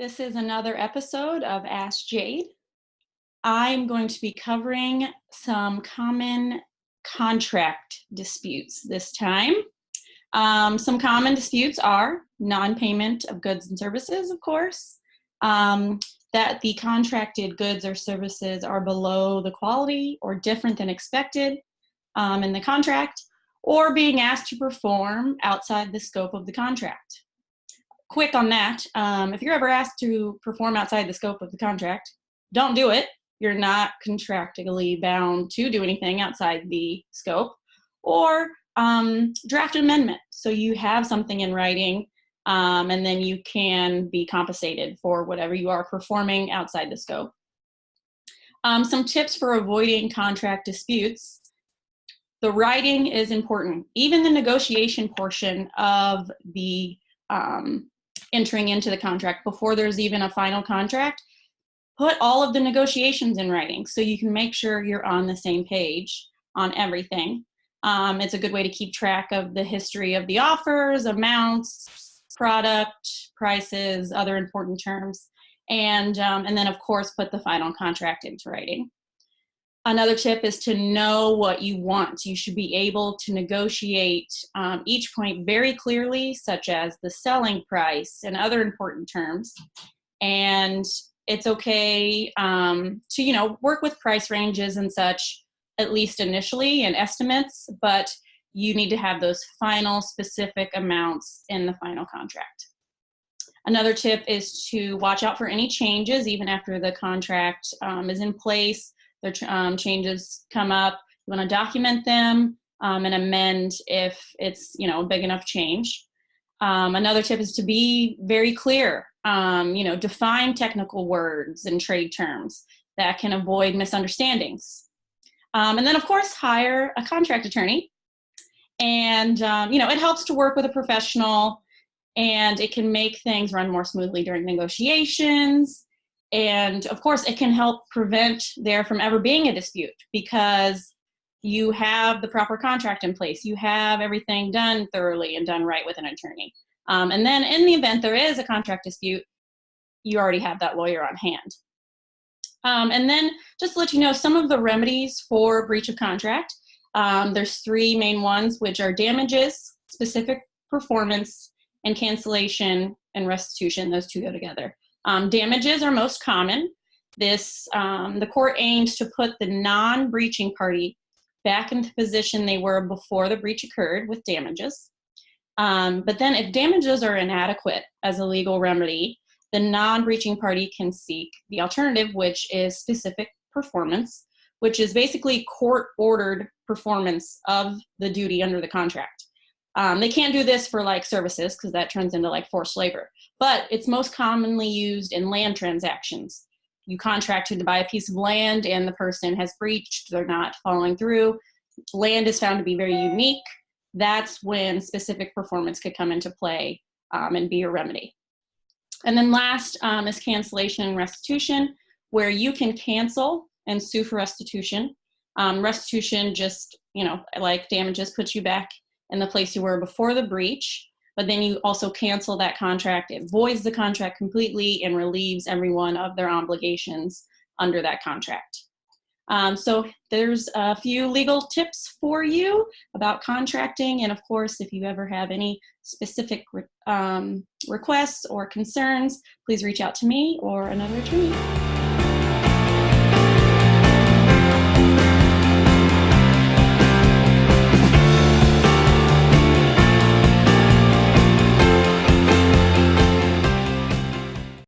This is another episode of Ask Jade. I'm going to be covering some common contract disputes this time. Some common disputes are non-payment of goods and services, of course, that the contracted goods or services are below the quality or different than expected in the contract, or being asked to perform outside the scope of the contract. Quick on that, if you're ever asked to perform outside the scope of the contract, don't do it. You're not contractually bound to do anything outside the scope. Or draft an amendment so you have something in writing, and then you can be compensated for whatever you are performing outside the scope. Some tips for avoiding contract disputes. The writing is important. Even the negotiation portion of the entering into the contract before there's even a final contract, put all of the negotiations in writing so you can make sure you're on the same page on everything. It's a good way to keep track of the history of the offers, amounts, product, prices, other important terms, and then of course put the final contract into writing. Another tip is to know what you want. You should be able to negotiate each point very clearly, such as the selling price and other important terms. And it's okay to work with price ranges and such, at least initially, and estimates, but you need to have those final specific amounts in the final contract. Another tip is to watch out for any changes even after the contract is in place. Changes come up, you want to document them and amend if it's a big enough change. Another tip is to be very clear, define technical words and trade terms that can avoid misunderstandings. And then of course hire a contract attorney, and it helps to work with a professional, and it can make things run more smoothly during negotiations. And of course, it can help prevent there from ever being a dispute because you have the proper contract in place. You have everything done thoroughly and done right with an attorney. And then in the event there is a contract dispute, you already have that lawyer on hand. And then just to let you know, some of the remedies for breach of contract, there's three main ones, which are damages, specific performance, and cancellation and restitution. Those two go together. Damages are most common. The court aims to put the non-breaching party back in the position they were before the breach occurred with damages. But then if damages are inadequate as a legal remedy, the non-breaching party can seek the alternative, which is specific performance, which is basically court-ordered performance of the duty under the contract. They can't do this for services because that turns into forced labor, but it's most commonly used in land transactions. You contracted to buy a piece of land and the person has breached, they're not following through. Land is found to be very unique. That's when specific performance could come into play and be a remedy. And then last is cancellation and restitution, where you can cancel and sue for restitution. Restitution just, like damages, puts you back in the place you were before the breach, but then you also cancel that contract. It voids the contract completely and relieves everyone of their obligations under that contract. So there's a few legal tips for you about contracting, and of course, if you ever have any specific requests or concerns, please reach out to me or another attorney.